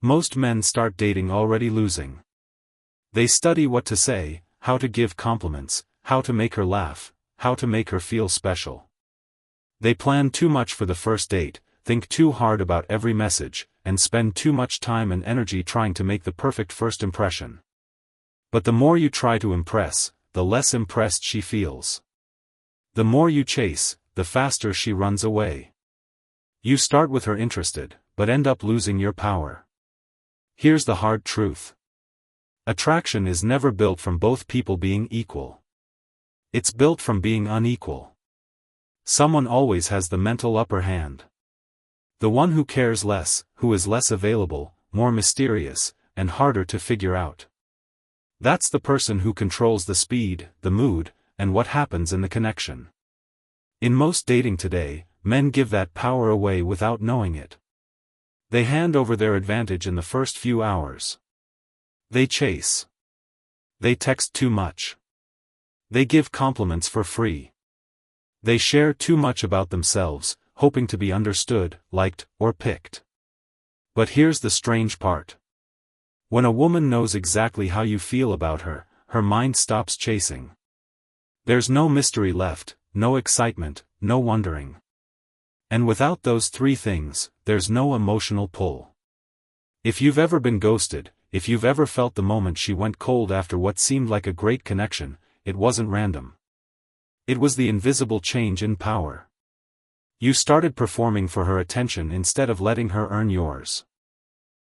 Most men start dating already losing. They study what to say, how to give compliments, how to make her laugh, how to make her feel special. They plan too much for the first date, think too hard about every message, and spend too much time and energy trying to make the perfect first impression. But the more you try to impress, the less impressed she feels. The more you chase, the faster she runs away. You start with her interested, but end up losing your power. Here's the hard truth. Attraction is never built from both people being equal. It's built from being unequal. Someone always has the mental upper hand. The one who cares less, who is less available, more mysterious, and harder to figure out. That's the person who controls the speed, the mood, and what happens in the connection. In most dating today, men give that power away without knowing it. They hand over their advantage in the first few hours. They chase. They text too much. They give compliments for free. They share too much about themselves, hoping to be understood, liked, or picked. But here's the strange part. When a woman knows exactly how you feel about her, her mind stops chasing. There's no mystery left, no excitement, no wondering. And without those three things, there's no emotional pull. If you've ever been ghosted, if you've ever felt the moment she went cold after what seemed like a great connection, it wasn't random. It was the invisible change in power. You started performing for her attention instead of letting her earn yours.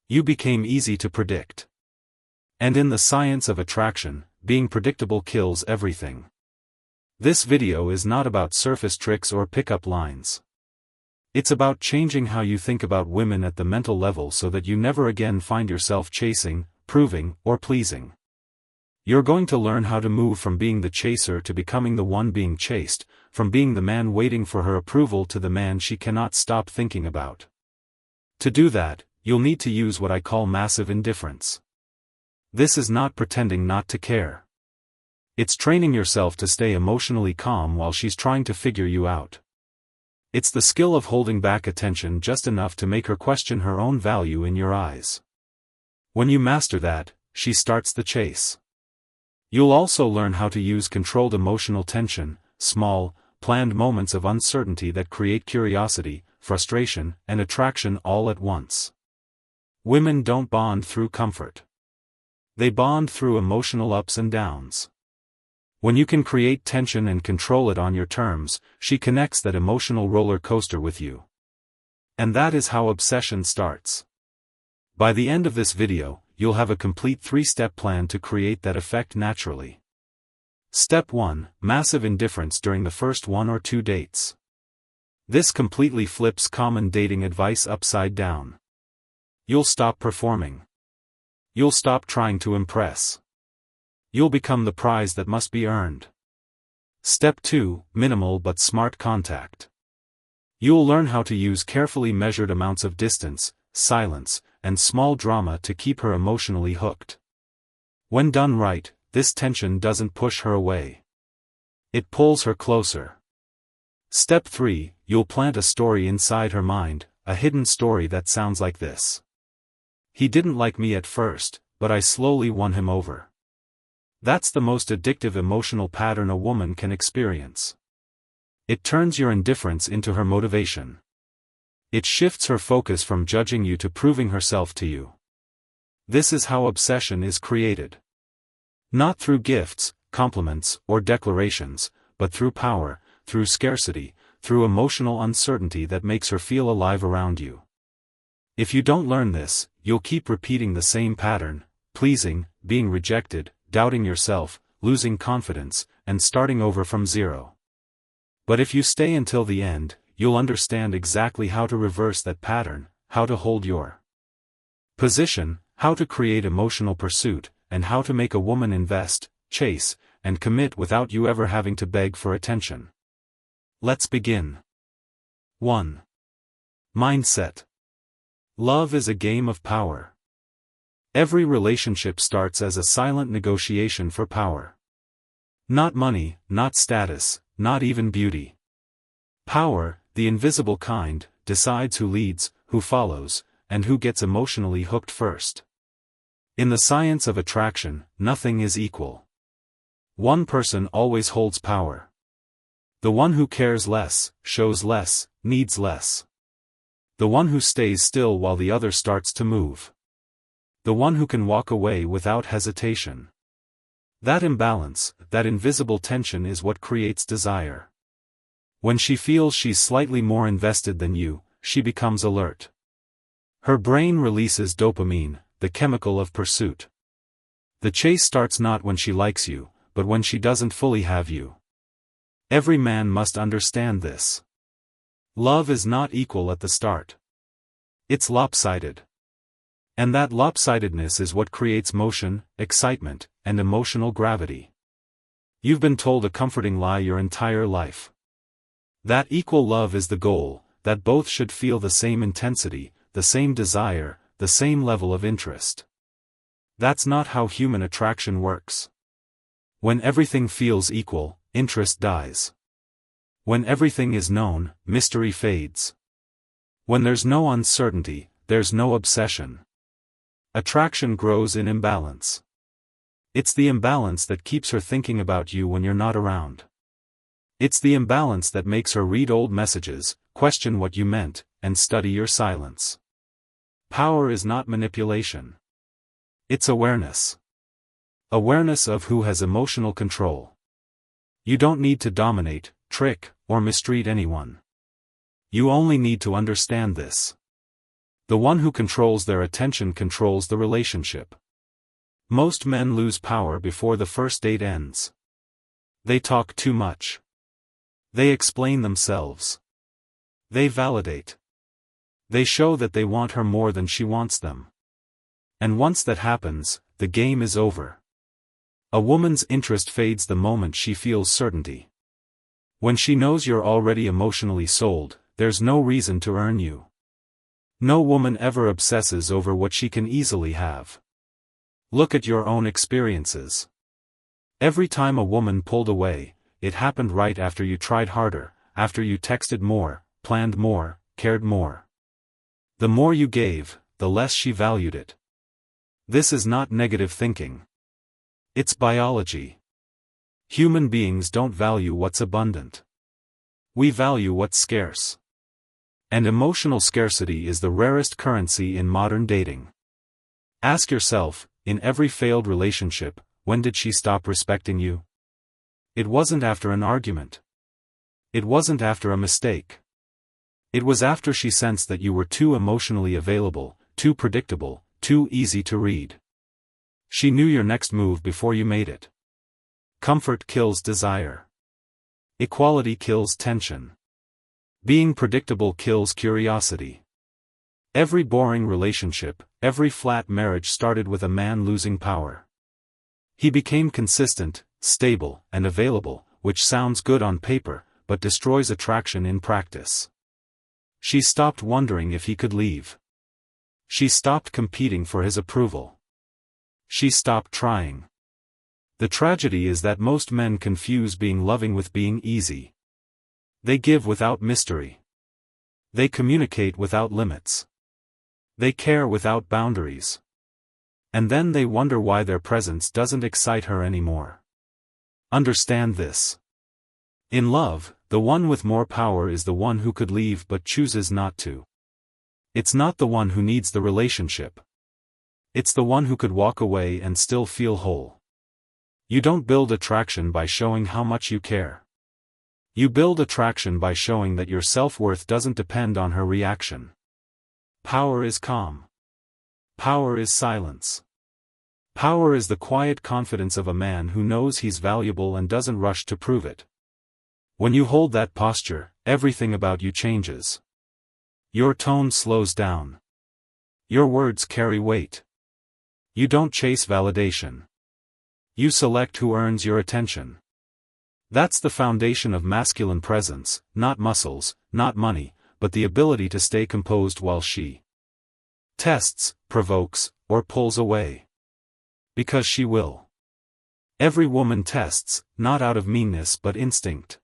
You became easy to predict. And in the science of attraction, being predictable kills everything. This video is not about surface tricks or pickup lines. It's about changing how you think about women at the mental level so that you never again find yourself chasing, proving, or pleasing. You're going to learn how to move from being the chaser to becoming the one being chased, from being the man waiting for her approval to the man she cannot stop thinking about. To do that, you'll need to use what I call massive indifference. This is not pretending not to care. It's training yourself to stay emotionally calm while she's trying to figure you out. It's the skill of holding back attention just enough to make her question her own value in your eyes. When you master that, she starts the chase. You'll also learn how to use controlled emotional tension, small, planned moments of uncertainty that create curiosity, frustration, and attraction all at once. Women don't bond through comfort. They bond through emotional ups and downs. When you can create tension and control it on your terms, she connects that emotional roller coaster with you. And that is how obsession starts. By the end of this video, you'll have a complete 3-step plan to create that effect naturally. Step 1: Massive indifference during the first 1 or 2 dates. This completely flips common dating advice upside down. You'll stop performing. You'll stop trying to impress. You'll become the prize that must be earned. Step 2: Minimal but smart contact. You'll learn how to use carefully measured amounts of distance, silence, and small drama to keep her emotionally hooked. When done right, this tension doesn't push her away. It pulls her closer. Step 3: You'll plant a story inside her mind, a hidden story that sounds like this. He didn't like me at first, but I slowly won him over. That's the most addictive emotional pattern a woman can experience. It turns your indifference into her motivation. It shifts her focus from judging you to proving herself to you. This is how obsession is created. Not through gifts, compliments, or declarations, but through power, through scarcity, through emotional uncertainty that makes her feel alive around you. If you don't learn this, you'll keep repeating the same pattern, pleasing, being rejected, doubting yourself, losing confidence, and starting over from zero. But if you stay until the end, you'll understand exactly how to reverse that pattern, how to hold your position, how to create emotional pursuit, and how to make a woman invest, chase, and commit without you ever having to beg for attention. Let's begin. 1. Mindset. Love is a game of power. Every relationship starts as a silent negotiation for power. Not money, not status, not even beauty. Power, the invisible kind, decides who leads, who follows, and who gets emotionally hooked first. In the science of attraction, nothing is equal. One person always holds power. The one who cares less, shows less, needs less. The one who stays still while the other starts to move. The one who can walk away without hesitation. That imbalance, that invisible tension is what creates desire. When she feels she's slightly more invested than you, she becomes alert. Her brain releases dopamine, the chemical of pursuit. The chase starts not when she likes you, but when she doesn't fully have you. Every man must understand this. Love is not equal at the start. It's lopsided. And that lopsidedness is what creates motion, excitement, and emotional gravity. You've been told a comforting lie your entire life. That equal love is the goal, that both should feel the same intensity, the same desire, the same level of interest. That's not how human attraction works. When everything feels equal, interest dies. When everything is known, mystery fades. When there's no uncertainty, there's no obsession. Attraction grows in imbalance. It's the imbalance that keeps her thinking about you when you're not around. It's the imbalance that makes her read old messages, question what you meant, and study your silence. Power is not manipulation. It's awareness. Awareness of who has emotional control. You don't need to dominate, trick, or mistreat anyone. You only need to understand this. The one who controls their attention controls the relationship. Most men lose power before the first date ends. They talk too much. They explain themselves. They validate. They show that they want her more than she wants them. And once that happens, the game is over. A woman's interest fades the moment she feels certainty. When she knows you're already emotionally sold, there's no reason to earn you. No woman ever obsesses over what she can easily have. Look at your own experiences. Every time a woman pulled away, it happened right after you tried harder, after you texted more, planned more, cared more. The more you gave, the less she valued it. This is not negative thinking. It's biology. Human beings don't value what's abundant. We value what's scarce. And emotional scarcity is the rarest currency in modern dating. Ask yourself, in every failed relationship, when did she stop respecting you? It wasn't after an argument. It wasn't after a mistake. It was after she sensed that you were too emotionally available, too predictable, too easy to read. She knew your next move before you made it. Comfort kills desire. Equality kills tension. Being predictable kills curiosity. Every boring relationship, every flat marriage started with a man losing power. He became consistent, stable, and available, which sounds good on paper, but destroys attraction in practice. She stopped wondering if he could leave. She stopped competing for his approval. She stopped trying. The tragedy is that most men confuse being loving with being easy. They give without mystery. They communicate without limits. They care without boundaries. And then they wonder why their presence doesn't excite her anymore. Understand this. In love, the one with more power is the one who could leave but chooses not to. It's not the one who needs the relationship. It's the one who could walk away and still feel whole. You don't build attraction by showing how much you care. You build attraction by showing that your self-worth doesn't depend on her reaction. Power is calm. Power is silence. Power is the quiet confidence of a man who knows he's valuable and doesn't rush to prove it. When you hold that posture, everything about you changes. Your tone slows down. Your words carry weight. You don't chase validation. You select who earns your attention. That's the foundation of masculine presence, not muscles, not money, but the ability to stay composed while she tests, provokes, or pulls away. Because she will. Every woman tests, not out of meanness but instinct.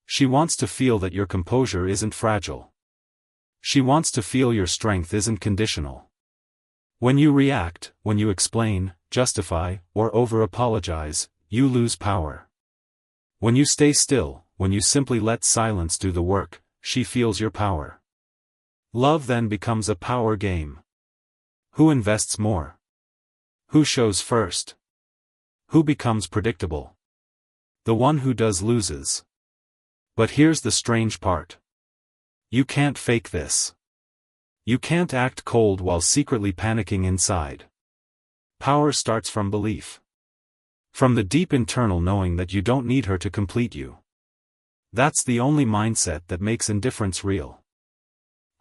She wants to feel that your composure isn't fragile. She wants to feel your strength isn't conditional. When you react, when you explain, justify, or over-apologize, you lose power. When you stay still, when you simply let silence do the work, she feels your power. Love then becomes a power game. Who invests more? Who shows first? Who becomes predictable? The one who does loses. But here's the strange part. You can't fake this. You can't act cold while secretly panicking inside. Power starts from belief. From the deep internal knowing that you don't need her to complete you. That's the only mindset that makes indifference real.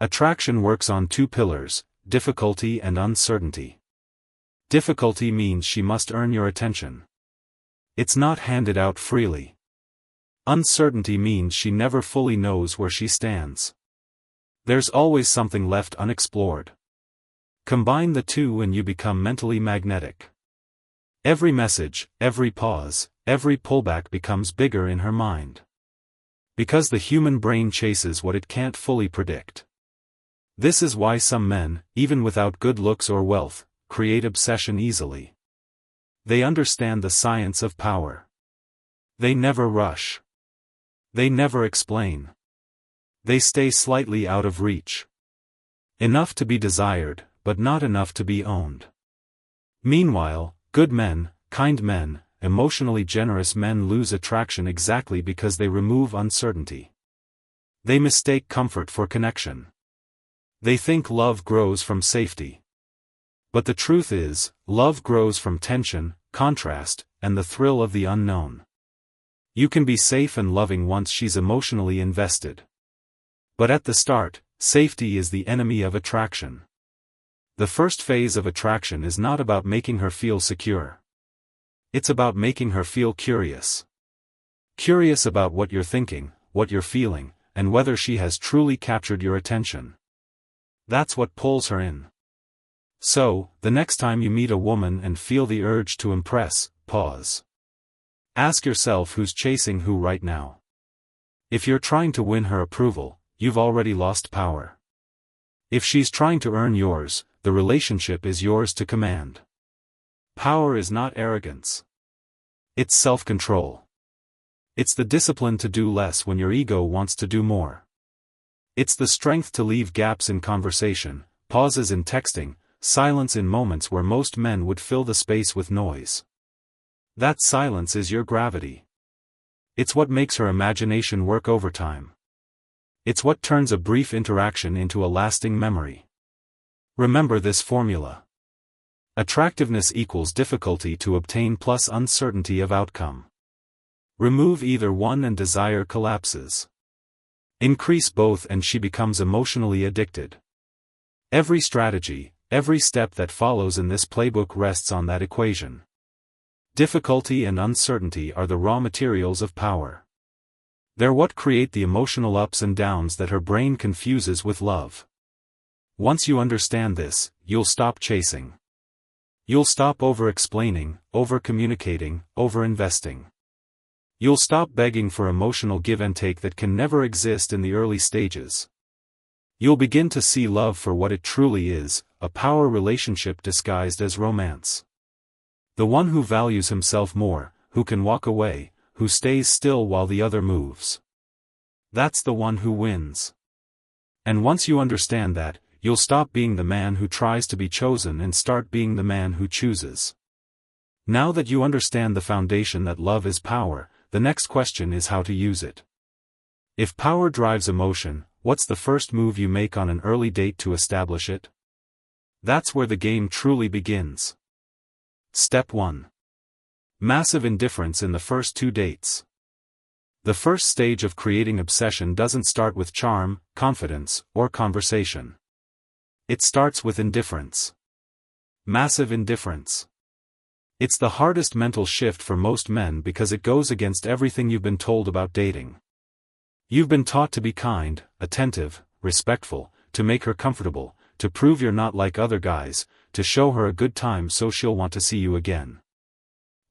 Attraction works on two pillars, difficulty and uncertainty. Difficulty means she must earn your attention. It's not handed out freely. Uncertainty means she never fully knows where she stands. There's always something left unexplored. Combine the two and you become mentally magnetic. Every message, every pause, every pullback becomes bigger in her mind. Because the human brain chases what it can't fully predict. This is why some men, even without good looks or wealth, create obsession easily. They understand the science of power. They never rush. They never explain. They stay slightly out of reach. Enough to be desired, but not enough to be owned. Meanwhile, good men, kind men, emotionally generous men lose attraction exactly because they remove uncertainty. They mistake comfort for connection. They think love grows from safety. But the truth is, love grows from tension, contrast, and the thrill of the unknown. You can be safe and loving once she's emotionally invested. But at the start, safety is the enemy of attraction. The first phase of attraction is not about making her feel secure. It's about making her feel curious. Curious about what you're thinking, what you're feeling, and whether she has truly captured your attention. That's what pulls her in. So, the next time you meet a woman and feel the urge to impress, pause. Ask yourself who's chasing who right now. If you're trying to win her approval, you've already lost power. If she's trying to earn yours, the relationship is yours to command. Power is not arrogance. It's self-control. It's the discipline to do less when your ego wants to do more. It's the strength to leave gaps in conversation, pauses in texting, silence in moments where most men would fill the space with noise. That silence is your gravity. It's what makes her imagination work overtime. It's what turns a brief interaction into a lasting memory. Remember this formula. Attractiveness equals difficulty to obtain plus uncertainty of outcome. Remove either one and desire collapses. Increase both and she becomes emotionally addicted. Every strategy, every step that follows in this playbook rests on that equation. Difficulty and uncertainty are the raw materials of power. They're what create the emotional ups and downs that her brain confuses with love. Once you understand this, you'll stop chasing. You'll stop over-explaining, over-communicating, over-investing. You'll stop begging for emotional give and take that can never exist in the early stages. You'll begin to see love for what it truly is, a power relationship disguised as romance. The one who values himself more, who can walk away, who stays still while the other moves. That's the one who wins. And once you understand that, you'll stop being the man who tries to be chosen and start being the man who chooses. Now that you understand the foundation that love is power, the next question is how to use it. If power drives emotion, what's the first move you make on an early date to establish it? That's where the game truly begins. Step 1. Massive indifference in the first 2 dates. The first stage of creating obsession doesn't start with charm, confidence, or conversation. It starts with indifference. Massive indifference. It's the hardest mental shift for most men because it goes against everything you've been told about dating. You've been taught to be kind, attentive, respectful, to make her comfortable, to prove you're not like other guys, to show her a good time so she'll want to see you again.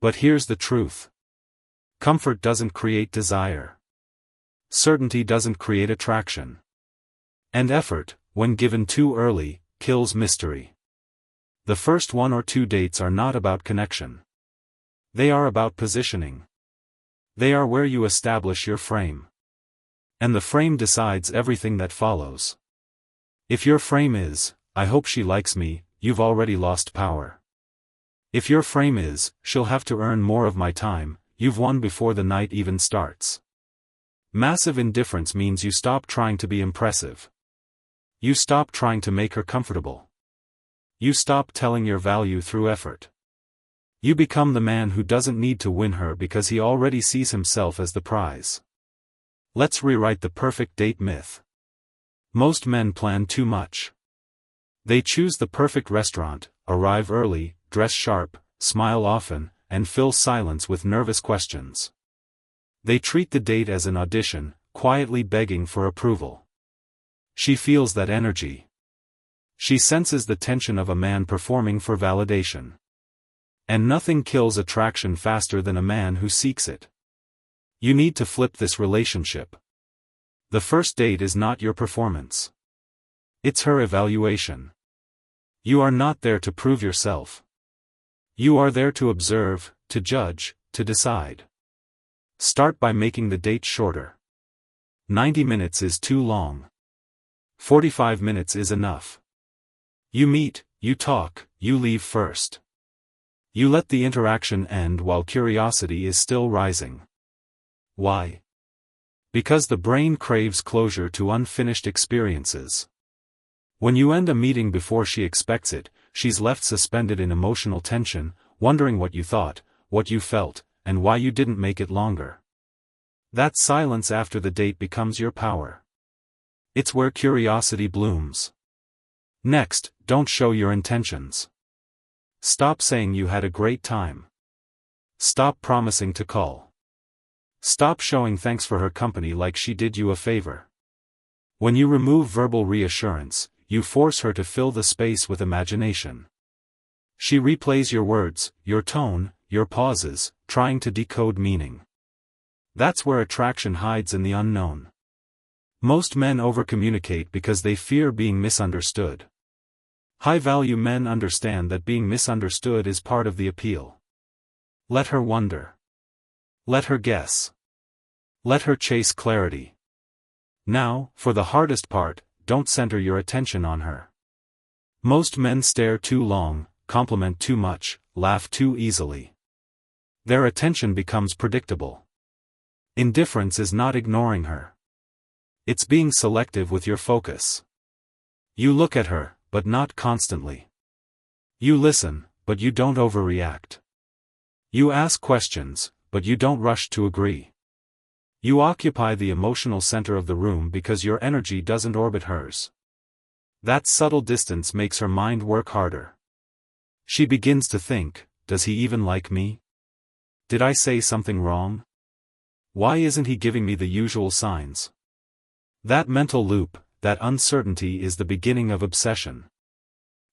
But here's the truth. Comfort doesn't create desire. Certainty doesn't create attraction. And effort, when given too early, kills mystery. The first 1 or 2 dates are not about connection. They are about positioning. They are where you establish your frame. And the frame decides everything that follows. If your frame is, I hope she likes me, you've already lost power. If your frame is, she'll have to earn more of my time, you've won before the night even starts. Massive indifference means you stop trying to be impressive. You stop trying to make her comfortable. You stop telling your value through effort. You become the man who doesn't need to win her because he already sees himself as the prize. Let's rewrite the perfect date myth. Most men plan too much. They choose the perfect restaurant, arrive early, dress sharp, smile often, and fill silence with nervous questions. They treat the date as an audition, quietly begging for approval. She feels that energy. She senses the tension of a man performing for validation. And nothing kills attraction faster than a man who seeks it. You need to flip this relationship. The first date is not your performance. It's her evaluation. You are not there to prove yourself. You are there to observe, to judge, to decide. Start by making the date shorter. 90 minutes is too long. 45 minutes is enough. You meet, you talk, you leave first. You let the interaction end while curiosity is still rising. Why? Because the brain craves closure to unfinished experiences. When you end a meeting before she expects it, she's left suspended in emotional tension, wondering what you thought, what you felt, and why you didn't make it longer. That silence after the date becomes your power. It's where curiosity blooms. Next, don't show your intentions. Stop saying you had a great time. Stop promising to call. Stop showing thanks for her company like she did you a favor. When you remove verbal reassurance, you force her to fill the space with imagination. She replays your words, your tone, your pauses, trying to decode meaning. That's where attraction hides in the unknown. Most men overcommunicate because they fear being misunderstood. High-value men understand that being misunderstood is part of the appeal. Let her wonder. Let her guess. Let her chase clarity. Now, for the hardest part, don't center your attention on her. Most men stare too long, compliment too much, laugh too easily. Their attention becomes predictable. Indifference is not ignoring her. It's being selective with your focus. You look at her, but not constantly. You listen, but you don't overreact. You ask questions, but you don't rush to agree. You occupy the emotional center of the room because your energy doesn't orbit hers. That subtle distance makes her mind work harder. She begins to think, does he even like me? Did I say something wrong? Why isn't he giving me the usual signs? That mental loop, that uncertainty is the beginning of obsession.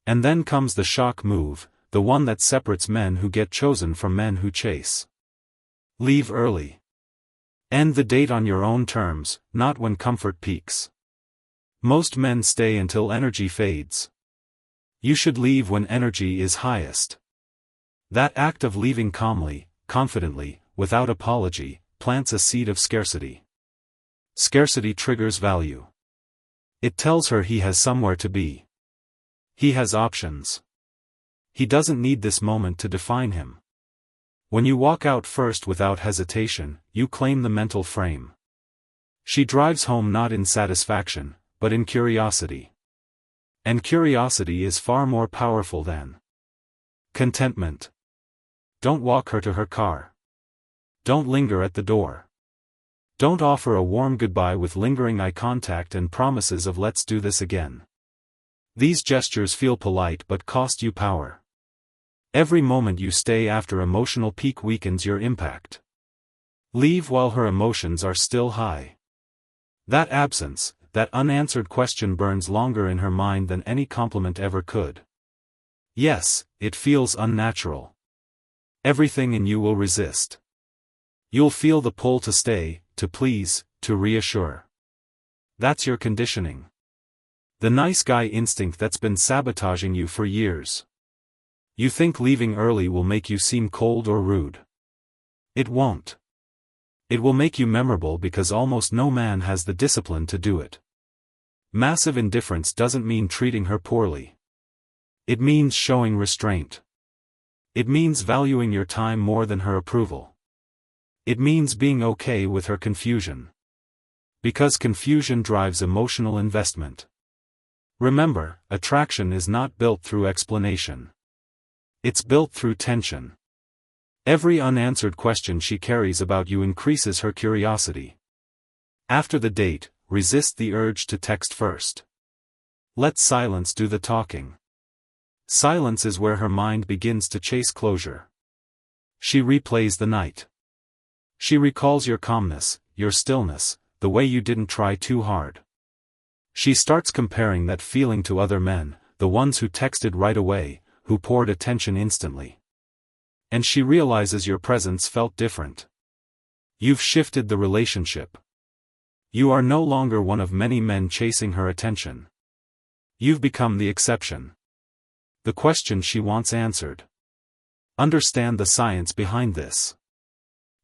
And then comes the shock move, the one that separates men who get chosen from men who chase. Leave early. End the date on your own terms, not when comfort peaks. Most men stay until energy fades. You should leave when energy is highest. That act of leaving calmly, confidently, without apology, plants a seed of scarcity. Scarcity triggers value. It tells her he has somewhere to be. He has options. He doesn't need this moment to define him. When you walk out first without hesitation, you claim the mental frame. She drives home not in satisfaction, but in curiosity. And curiosity is far more powerful than contentment. Don't walk her to her car. Don't linger at the door. Don't offer a warm goodbye with lingering eye contact and promises of let's do this again. These gestures feel polite but cost you power. Every moment you stay after emotional peak weakens your impact. Leave while her emotions are still high. That absence, that unanswered question burns longer in her mind than any compliment ever could. Yes, it feels unnatural. Everything in you will resist. You'll feel the pull to stay, to please, to reassure. That's your conditioning. The nice guy instinct that's been sabotaging you for years. You think leaving early will make you seem cold or rude. It won't. It will make you memorable because almost no man has the discipline to do it. Massive indifference doesn't mean treating her poorly. It means showing restraint. It means valuing your time more than her approval. It means being okay with her confusion. Because confusion drives emotional investment. Remember, attraction is not built through explanation. It's built through tension. Every unanswered question she carries about you increases her curiosity. After the date, resist the urge to text first. Let silence do the talking. Silence is where her mind begins to chase closure. She replays the night. She recalls your calmness, your stillness, the way you didn't try too hard. She starts comparing that feeling to other men, the ones who texted right away, who poured attention instantly. And she realizes your presence felt different. You've shifted the relationship. You are no longer one of many men chasing her attention. You've become the exception. The question she wants answered. Understand the science behind this.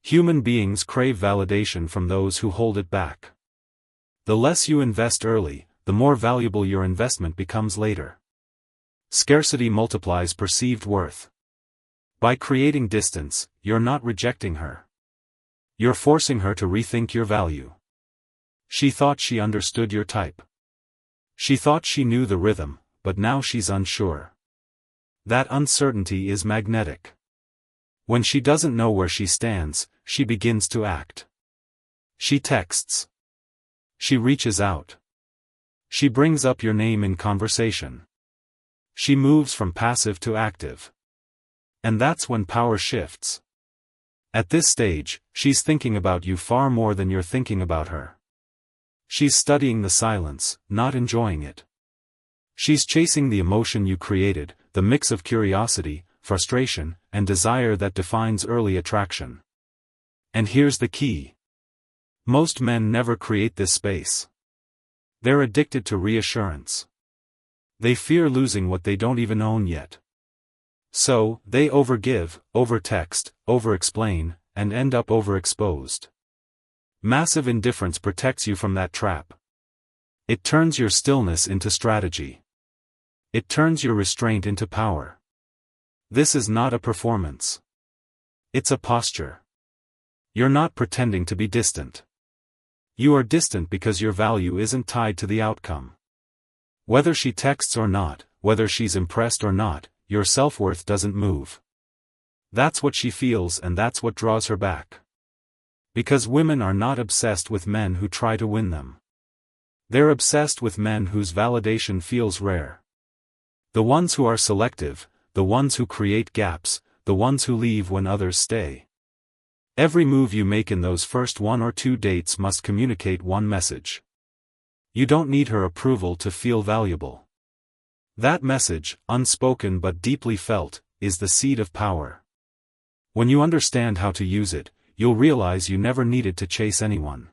Human beings crave validation from those who hold it back. The less you invest early, the more valuable your investment becomes later. Scarcity multiplies perceived worth. By creating distance, you're not rejecting her. You're forcing her to rethink your value. She thought she understood your type. She thought she knew the rhythm, but now she's unsure. That uncertainty is magnetic. When she doesn't know where she stands, she begins to act. She texts. She reaches out. She brings up your name in conversation. She moves from passive to active. And that's when power shifts. At this stage, she's thinking about you far more than you're thinking about her. She's studying the silence, not enjoying it. She's chasing the emotion you created, the mix of curiosity, frustration, and desire that defines early attraction. And here's the key. Most men never create this space. They're addicted to reassurance. They fear losing what they don't even own yet. So, they overgive, overtext, overexplain, and end up overexposed. Massive indifference protects you from that trap. It turns your stillness into strategy. It turns your restraint into power. This is not a performance. It's a posture. You're not pretending to be distant. You are distant because your value isn't tied to the outcome. Whether she texts or not, whether she's impressed or not, your self-worth doesn't move. That's what she feels and that's what draws her back. Because women are not obsessed with men who try to win them. They're obsessed with men whose validation feels rare. The ones who are selective, the ones who create gaps, the ones who leave when others stay. Every move you make in those first 1 or 2 dates must communicate one message. You don't need her approval to feel valuable. That message, unspoken but deeply felt, is the seed of power. When you understand how to use it, you'll realize you never needed to chase anyone.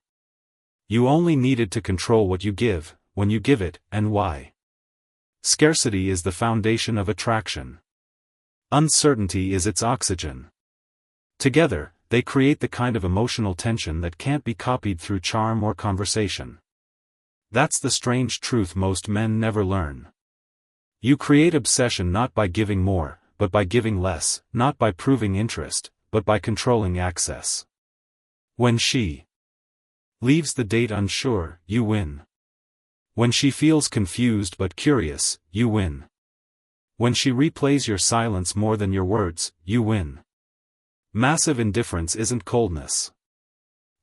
You only needed to control what you give, when you give it, and why. Scarcity is the foundation of attraction. Uncertainty is its oxygen. Together, they create the kind of emotional tension that can't be copied through charm or conversation. That's the strange truth most men never learn. You create obsession not by giving more, but by giving less, not by proving interest, but by controlling access. When she leaves the date unsure, you win. When she feels confused but curious, you win. When she replays your silence more than your words, you win. Massive indifference isn't coldness.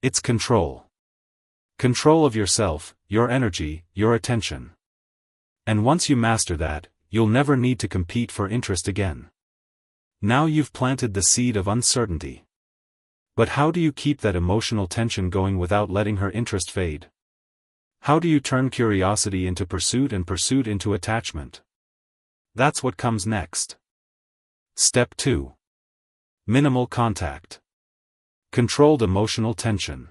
It's control. Control of yourself, your energy, your attention. And once you master that, you'll never need to compete for interest again. Now you've planted the seed of uncertainty. But how do you keep that emotional tension going without letting her interest fade? How do you turn curiosity into pursuit and pursuit into attachment? That's what comes next. Step 2. Minimal contact. Controlled emotional tension.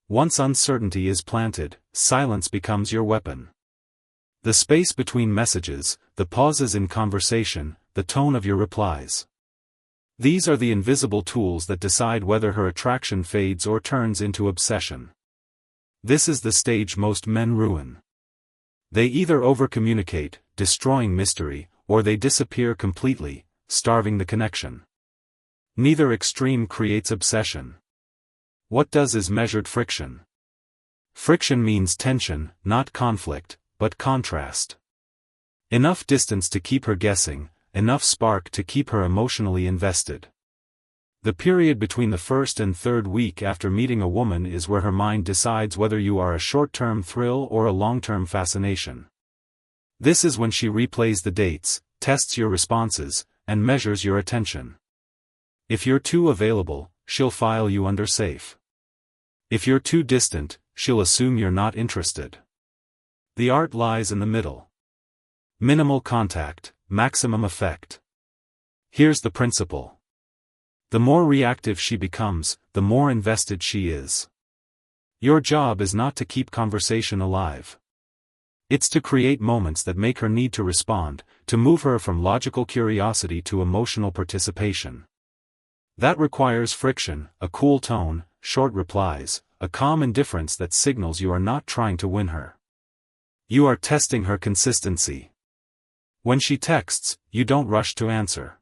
Once uncertainty is planted, silence becomes your weapon. The space between messages, the pauses in conversation, the tone of your replies. These are the invisible tools that decide whether her attraction fades or turns into obsession. This is the stage most men ruin. They either overcommunicate, destroying mystery, or they disappear completely, starving the connection. Neither extreme creates obsession. What does is measured friction. Friction means tension, not conflict, but contrast. Enough distance to keep her guessing, enough spark to keep her emotionally invested. The period between the first and third week after meeting a woman is where her mind decides whether you are a short-term thrill or a long-term fascination. This is when she replays the dates, tests your responses, and measures your attention. If you're too available, she'll file you under safe. If you're too distant, she'll assume you're not interested. The art lies in the middle. Minimal contact, maximum effect. Here's the principle. The more reactive she becomes, the more invested she is. Your job is not to keep conversation alive. It's to create moments that make her need to respond, to move her from logical curiosity to emotional participation. That requires friction, a cool tone, short replies, a calm indifference that signals you are not trying to win her. You are testing her consistency. When she texts, you don't rush to answer.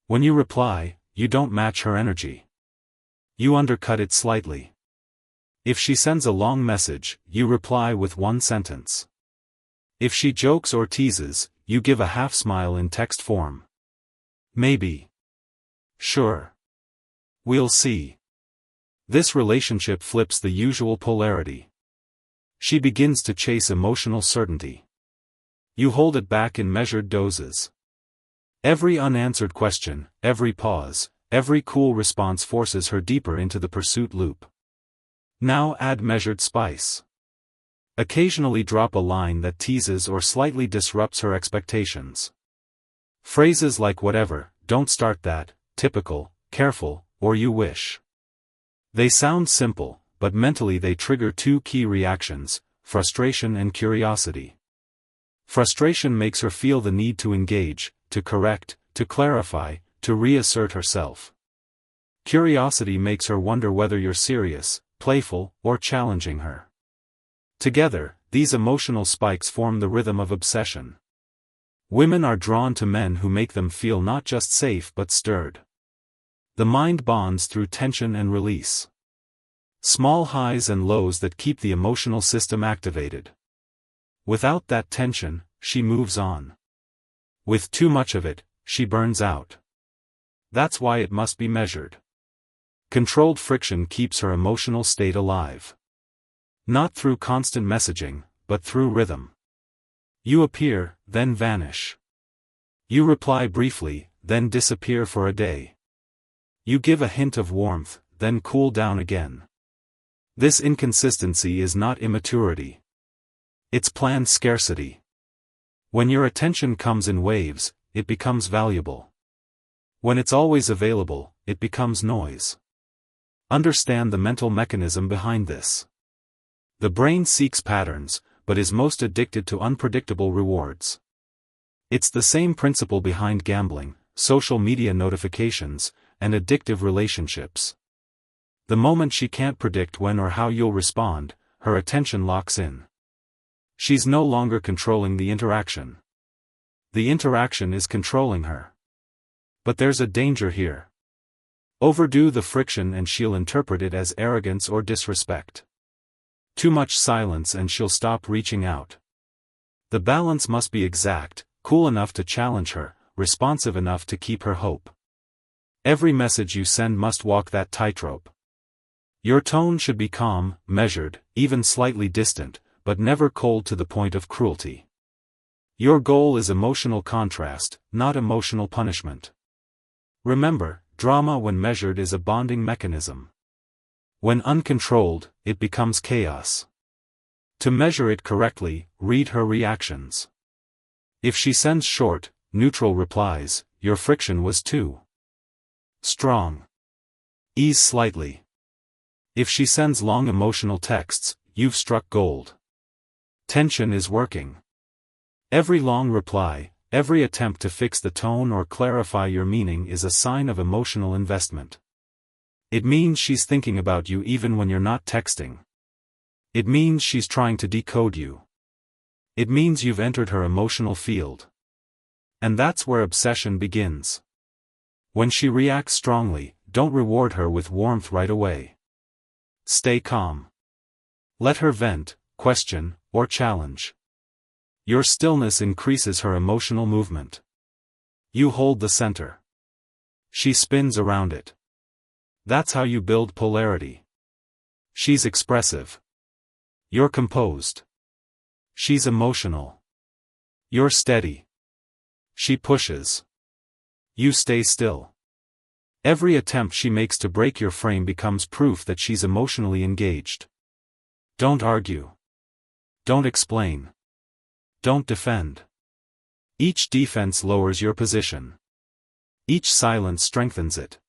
When you reply, you don't match her energy. You undercut it slightly. If she sends a long message, you reply with one sentence. If she jokes or teases, you give a half smile in text form. Maybe. Sure. We'll see. This relationship flips the usual polarity. She begins to chase emotional certainty. You hold it back in measured doses. Every unanswered question, every pause, every cool response forces her deeper into the pursuit loop. Now add measured spice. Occasionally drop a line that teases or slightly disrupts her expectations. Phrases like whatever, don't start that, typical, careful, or you wish. They sound simple, but mentally they trigger two key reactions, frustration and curiosity. Frustration makes her feel the need to engage, to correct, to clarify, to reassert herself. Curiosity makes her wonder whether you're serious, playful, or challenging her. Together, these emotional spikes form the rhythm of obsession. Women are drawn to men who make them feel not just safe but stirred. The mind bonds through tension and release. Small highs and lows that keep the emotional system activated. Without that tension, she moves on. With too much of it, she burns out. That's why it must be measured. Controlled friction keeps her emotional state alive. Not through constant messaging, but through rhythm. You appear, then vanish. You reply briefly, then disappear for a day. You give a hint of warmth, then cool down again. This inconsistency is not immaturity. It's planned scarcity. When your attention comes in waves, it becomes valuable. When it's always available, it becomes noise. Understand the mental mechanism behind this. The brain seeks patterns, but is most addicted to unpredictable rewards. It's the same principle behind gambling, social media notifications, and addictive relationships. The moment she can't predict when or how you'll respond, her attention locks in. She's no longer controlling the interaction. The interaction is controlling her. But there's a danger here. Overdo the friction and she'll interpret it as arrogance or disrespect. Too much silence and she'll stop reaching out. The balance must be exact, cool enough to challenge her, responsive enough to keep her hope. Every message you send must walk that tightrope. Your tone should be calm, measured, even slightly distant, but never cold to the point of cruelty. Your goal is emotional contrast, not emotional punishment. Remember, drama when measured is a bonding mechanism. When uncontrolled, it becomes chaos. To measure it correctly, read her reactions. If she sends short, neutral replies, your friction was too strong. Ease slightly. If she sends long emotional texts, you've struck gold. Tension is working. Every long reply, every attempt to fix the tone or clarify your meaning is a sign of emotional investment. It means she's thinking about you even when you're not texting. It means she's trying to decode you. It means you've entered her emotional field. And that's where obsession begins. When she reacts strongly, don't reward her with warmth right away. Stay calm. Let her vent, question, or challenge. Your stillness increases her emotional movement. You hold the center. She spins around it. That's how you build polarity. She's expressive. You're composed. She's emotional. You're steady. She pushes. You stay still. Every attempt she makes to break your frame becomes proof that she's emotionally engaged. Don't argue. Don't explain. Don't defend. Each defense lowers your position. Each silence strengthens it.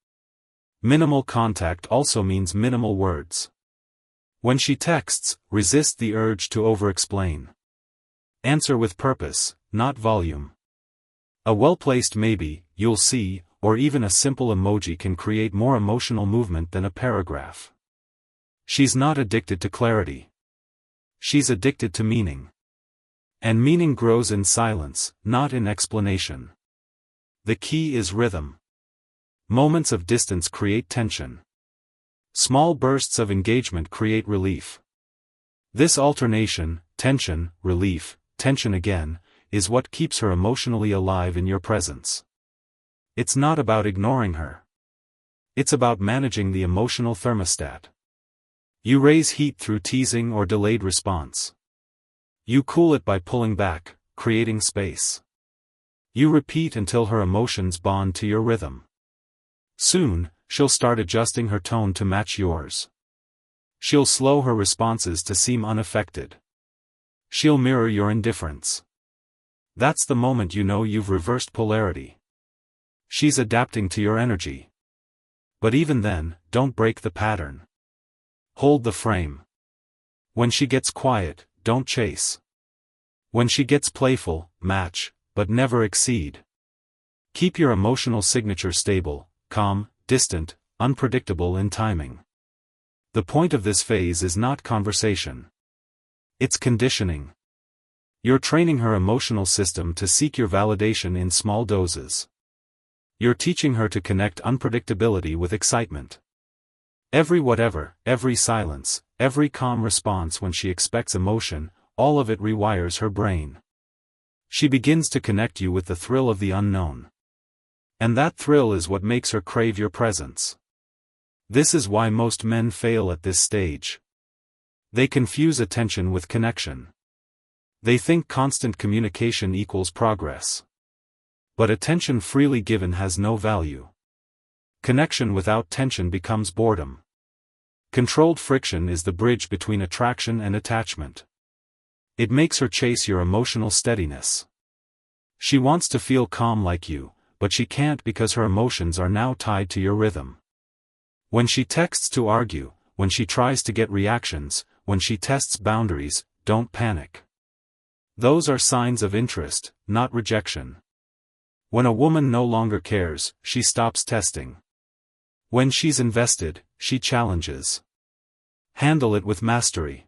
Minimal contact also means minimal words. When she texts, resist the urge to over-explain. Answer with purpose, not volume. A well-placed maybe, you'll see, or even a simple emoji can create more emotional movement than a paragraph. She's not addicted to clarity. She's addicted to meaning. And meaning grows in silence, not in explanation. The key is rhythm. Moments of distance create tension. Small bursts of engagement create relief. This alternation, tension, relief, tension again, is what keeps her emotionally alive in your presence. It's not about ignoring her. It's about managing the emotional thermostat. You raise heat through teasing or delayed response. You cool it by pulling back, creating space. You repeat until her emotions bond to your rhythm. Soon, she'll start adjusting her tone to match yours. She'll slow her responses to seem unaffected. She'll mirror your indifference. That's the moment you know you've reversed polarity. She's adapting to your energy. But even then, don't break the pattern. Hold the frame. When she gets quiet, don't chase. When she gets playful, match, but never exceed. Keep your emotional signature stable, calm, distant, unpredictable in timing. The point of this phase is not conversation. It's conditioning. You're training her emotional system to seek your validation in small doses. You're teaching her to connect unpredictability with excitement. Every whatever, every silence, every calm response when she expects emotion, all of it rewires her brain. She begins to connect you with the thrill of the unknown. And that thrill is what makes her crave your presence. This is why most men fail at this stage. They confuse attention with connection. They think constant communication equals progress. But attention freely given has no value. Connection without tension becomes boredom. Controlled friction is the bridge between attraction and attachment. It makes her chase your emotional steadiness. She wants to feel calm like you, but she can't because her emotions are now tied to your rhythm. When she texts to argue, when she tries to get reactions, when she tests boundaries, don't panic. Those are signs of interest, not rejection. When a woman no longer cares, she stops testing. When she's invested, she challenges. Handle it with mastery.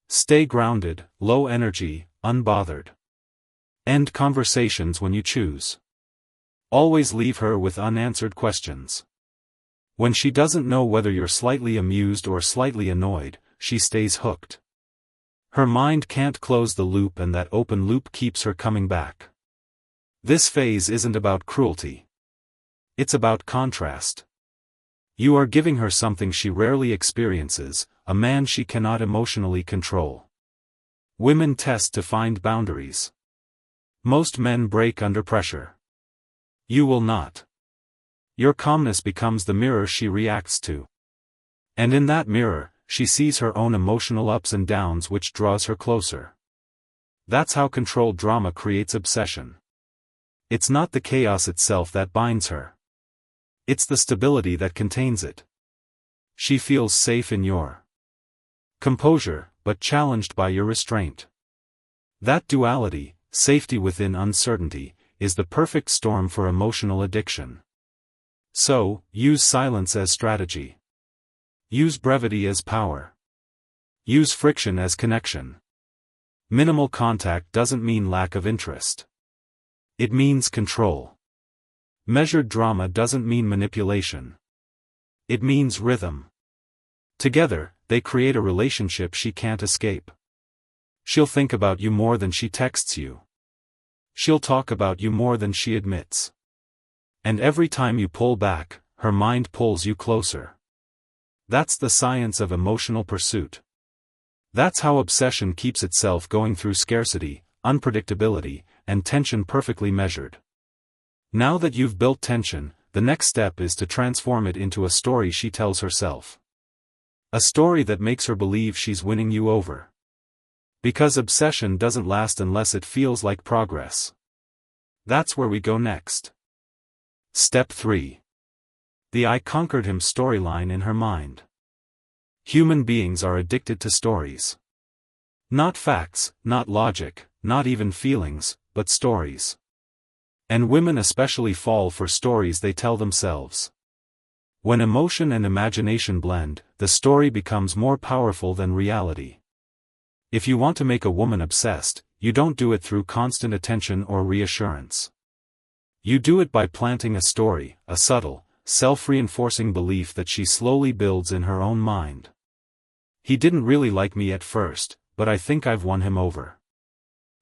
Stay grounded, low energy, unbothered. End conversations when you choose. Always leave her with unanswered questions. When she doesn't know whether you're slightly amused or slightly annoyed, she stays hooked. Her mind can't close the loop, and that open loop keeps her coming back. This phase isn't about cruelty. It's about contrast. You are giving her something she rarely experiences, a man she cannot emotionally control. Women test to find boundaries. Most men break under pressure. You will not. Your calmness becomes the mirror she reacts to. And in that mirror, she sees her own emotional ups and downs, which draws her closer. That's how controlled drama creates obsession. It's not the chaos itself that binds her. It's the stability that contains it. She feels safe in your composure, but challenged by your restraint. That duality, safety within uncertainty, is the perfect storm for emotional addiction. So, use silence as strategy. Use brevity as power. Use friction as connection. Minimal contact doesn't mean lack of interest. It means control. Measured drama doesn't mean manipulation. It means rhythm. Together, they create a relationship she can't escape. She'll think about you more than she texts you. She'll talk about you more than she admits. And every time you pull back, her mind pulls you closer. That's the science of emotional pursuit. That's how obsession keeps itself going through scarcity, unpredictability, and tension perfectly measured. Now that you've built tension, the next step is to transform it into a story she tells herself. A story that makes her believe she's winning you over. Because obsession doesn't last unless it feels like progress. That's where we go next. Step 3. The I conquered him storyline in her mind. Human beings are addicted to stories. Not facts, not logic, not even feelings, but stories. And women especially fall for stories they tell themselves. When emotion and imagination blend, the story becomes more powerful than reality. If you want to make a woman obsessed, you don't do it through constant attention or reassurance. You do it by planting a story, a subtle, self-reinforcing belief that she slowly builds in her own mind. He didn't really like me at first, but I think I've won him over.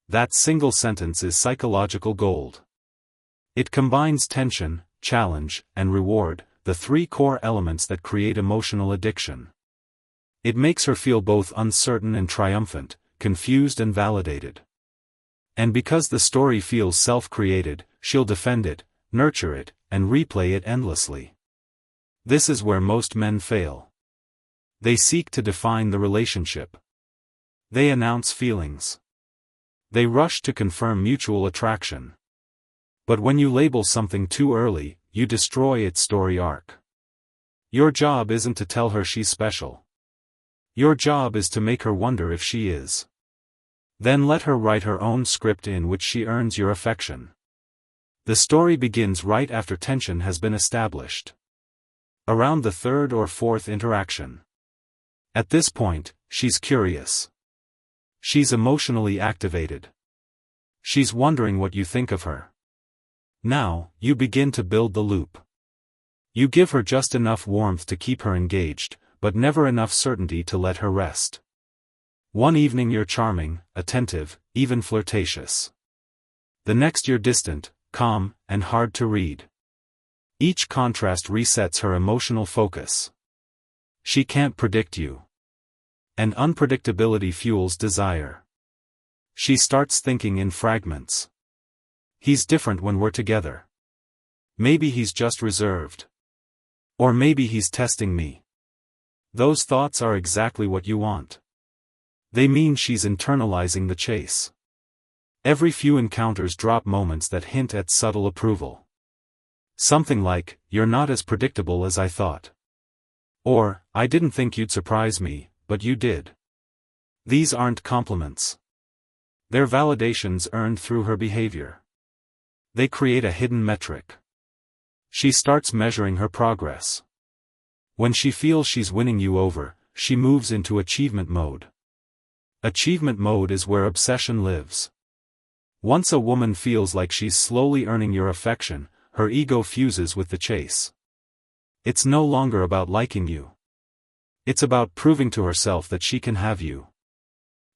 That single sentence is psychological gold. It combines tension, challenge, and reward, the three core elements that create emotional addiction. It makes her feel both uncertain and triumphant, confused and validated. And because the story feels self-created, she'll defend it, nurture it, and replay it endlessly. This is where most men fail. They seek to define the relationship. They announce feelings. They rush to confirm mutual attraction. But when you label something too early, you destroy its story arc. Your job isn't to tell her she's special. Your job is to make her wonder if she is. Then let her write her own script in which she earns your affection. The story begins right after tension has been established. Around the third or fourth interaction. At this point, she's curious. She's emotionally activated. She's wondering what you think of her. Now, you begin to build the loop. You give her just enough warmth to keep her engaged, but never enough certainty to let her rest. One evening you're charming, attentive, even flirtatious. The next you're distant, calm, and hard to read. Each contrast resets her emotional focus. She can't predict you. And unpredictability fuels desire. She starts thinking in fragments. He's different when we're together. Maybe he's just reserved. Or maybe he's testing me. Those thoughts are exactly what you want. They mean she's internalizing the chase. Every few encounters drop moments that hint at subtle approval. Something like, "You're not as predictable as I thought." Or, "I didn't think you'd surprise me, but you did." These aren't compliments. They're validations earned through her behavior. They create a hidden metric. She starts measuring her progress. When she feels she's winning you over, she moves into achievement mode. Achievement mode is where obsession lives. Once a woman feels like she's slowly earning your affection, her ego fuses with the chase. It's no longer about liking you. It's about proving to herself that she can have you.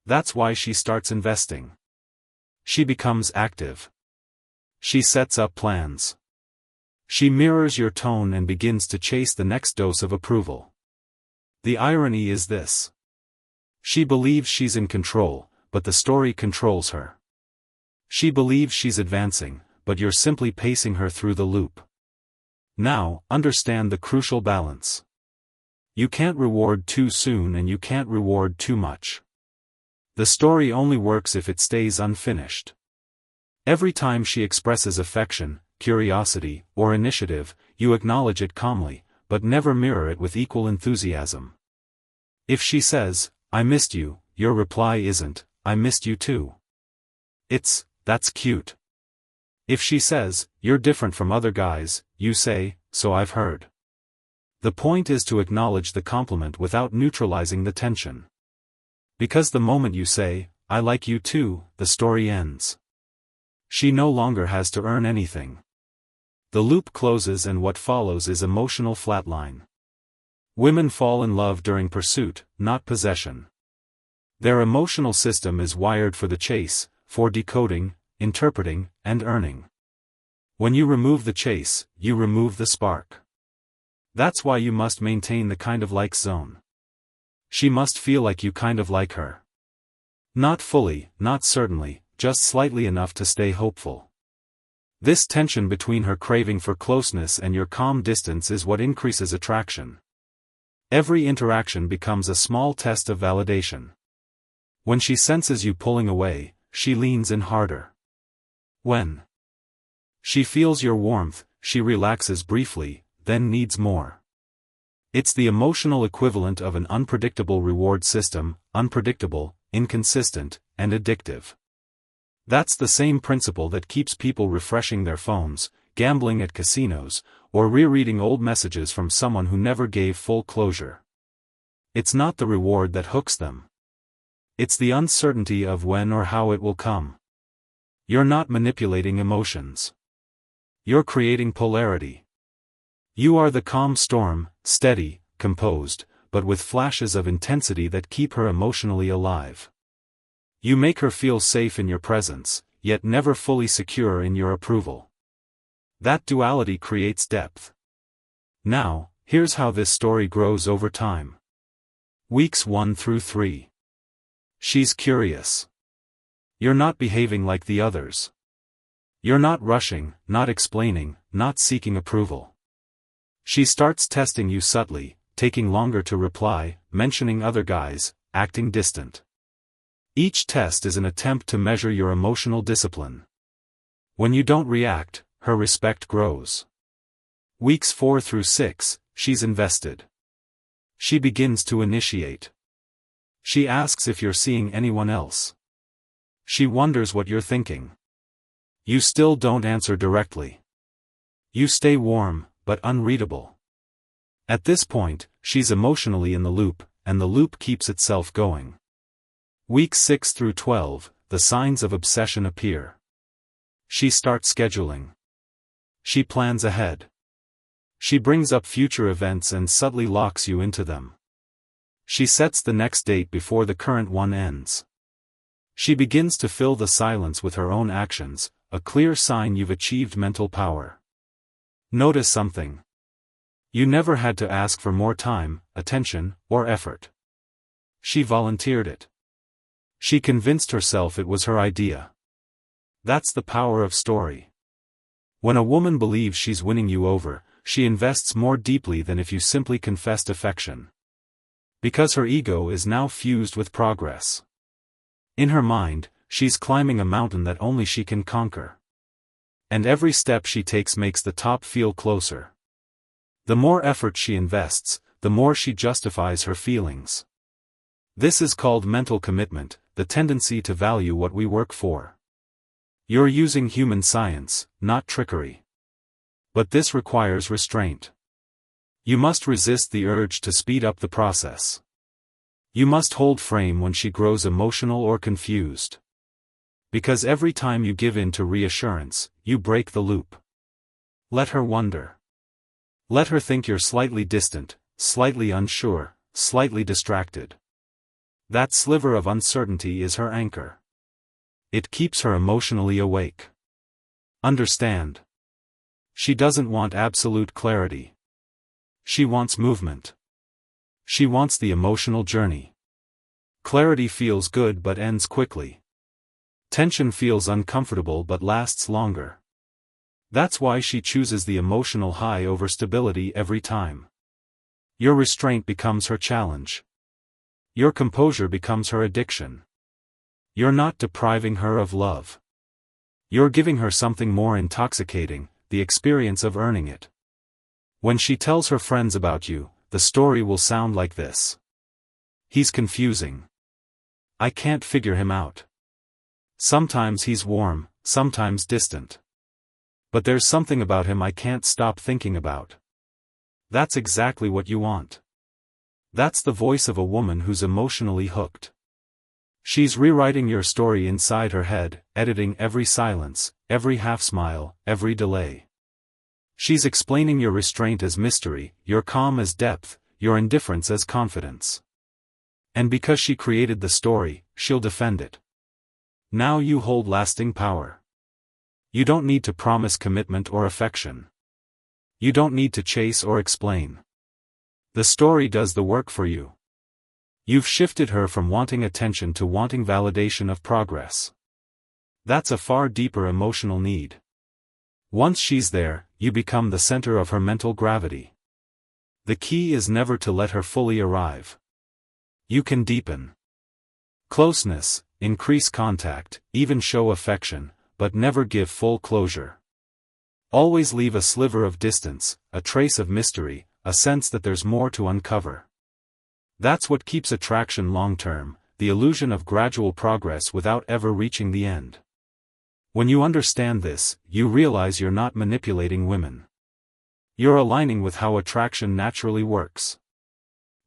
That's why she starts investing. She becomes active. She sets up plans. She mirrors your tone and begins to chase the next dose of approval. The irony is this. She believes she's in control, but the story controls her. She believes she's advancing, but you're simply pacing her through the loop. Now, understand the crucial balance. You can't reward too soon and you can't reward too much. The story only works if it stays unfinished. Every time she expresses affection, curiosity, or initiative, you acknowledge it calmly, but never mirror it with equal enthusiasm. If she says, "I missed you," your reply isn't, "I missed you too." It's, that's cute. If she says, you're different from other guys, you say, so I've heard. The point is to acknowledge the compliment without neutralizing the tension. Because the moment you say, I like you too, the story ends. She no longer has to earn anything. The loop closes and what follows is emotional flatline. Women fall in love during pursuit, not possession. Their emotional system is wired for the chase, for decoding, interpreting, and earning. When you remove the chase, you remove the spark. That's why you must maintain the kind of like zone. She must feel like you kind of like her. Not fully, not certainly, just slightly enough to stay hopeful. This tension between her craving for closeness and your calm distance is what increases attraction. Every interaction becomes a small test of validation. When she senses you pulling away, she leans in harder. When she feels your warmth, she relaxes briefly, then needs more. It's the emotional equivalent of an unpredictable reward system, unpredictable, inconsistent, and addictive. That's the same principle that keeps people refreshing their phones, gambling at casinos, or rereading old messages from someone who never gave full closure. It's not the reward that hooks them. It's the uncertainty of when or how it will come. You're not manipulating emotions. You're creating polarity. You are the calm storm, steady, composed, but with flashes of intensity that keep her emotionally alive. You make her feel safe in your presence, yet never fully secure in your approval. That duality creates depth. Now, here's how this story grows over time. Weeks 1 through 3. She's curious. You're not behaving like the others. You're not rushing, not explaining, not seeking approval. She starts testing you subtly, taking longer to reply, mentioning other guys, acting distant. Each test is an attempt to measure your emotional discipline. When you don't react, her respect grows. Weeks 4 through 6, she's invested. She begins to initiate. She asks if you're seeing anyone else. She wonders what you're thinking. You still don't answer directly. You stay warm, but unreadable. At this point, she's emotionally in the loop, and the loop keeps itself going. Weeks 6 through 12, the signs of obsession appear. She starts scheduling. She plans ahead. She brings up future events and subtly locks you into them. She sets the next date before the current one ends. She begins to fill the silence with her own actions, a clear sign you've achieved mental power. Notice something. You never had to ask for more time, attention, or effort. She volunteered it. She convinced herself it was her idea. That's the power of story. When a woman believes she's winning you over, she invests more deeply than if you simply confessed affection. Because her ego is now fused with progress. In her mind, she's climbing a mountain that only she can conquer. And every step she takes makes the top feel closer. The more effort she invests, the more she justifies her feelings. This is called mental commitment, the tendency to value what we work for. You're using human science, not trickery. But this requires restraint. You must resist the urge to speed up the process. You must hold frame when she grows emotional or confused. Because every time you give in to reassurance, you break the loop. Let her wonder. Let her think you're slightly distant, slightly unsure, slightly distracted. That sliver of uncertainty is her anchor. It keeps her emotionally awake. Understand. She doesn't want absolute clarity. She wants movement. She wants the emotional journey. Clarity feels good but ends quickly. Tension feels uncomfortable but lasts longer. That's why she chooses the emotional high over stability every time. Your restraint becomes her challenge. Your composure becomes her addiction. You're not depriving her of love. You're giving her something more intoxicating, the experience of earning it. When she tells her friends about you, the story will sound like this. He's confusing. I can't figure him out. Sometimes he's warm, sometimes distant. But there's something about him I can't stop thinking about. That's exactly what you want. That's the voice of a woman who's emotionally hooked. She's rewriting your story inside her head, editing every silence, every half-smile, every delay. She's explaining your restraint as mystery, your calm as depth, your indifference as confidence. And because she created the story, she'll defend it. Now you hold lasting power. You don't need to promise commitment or affection. You don't need to chase or explain. The story does the work for you. You've shifted her from wanting attention to wanting validation of progress. That's a far deeper emotional need. Once she's there, you become the center of her mental gravity. The key is never to let her fully arrive. You can deepen closeness, increase contact, even show affection, but never give full closure. Always leave a sliver of distance, a trace of mystery, a sense that there's more to uncover. That's what keeps attraction long-term, the illusion of gradual progress without ever reaching the end. When you understand this, you realize you're not manipulating women. You're aligning with how attraction naturally works.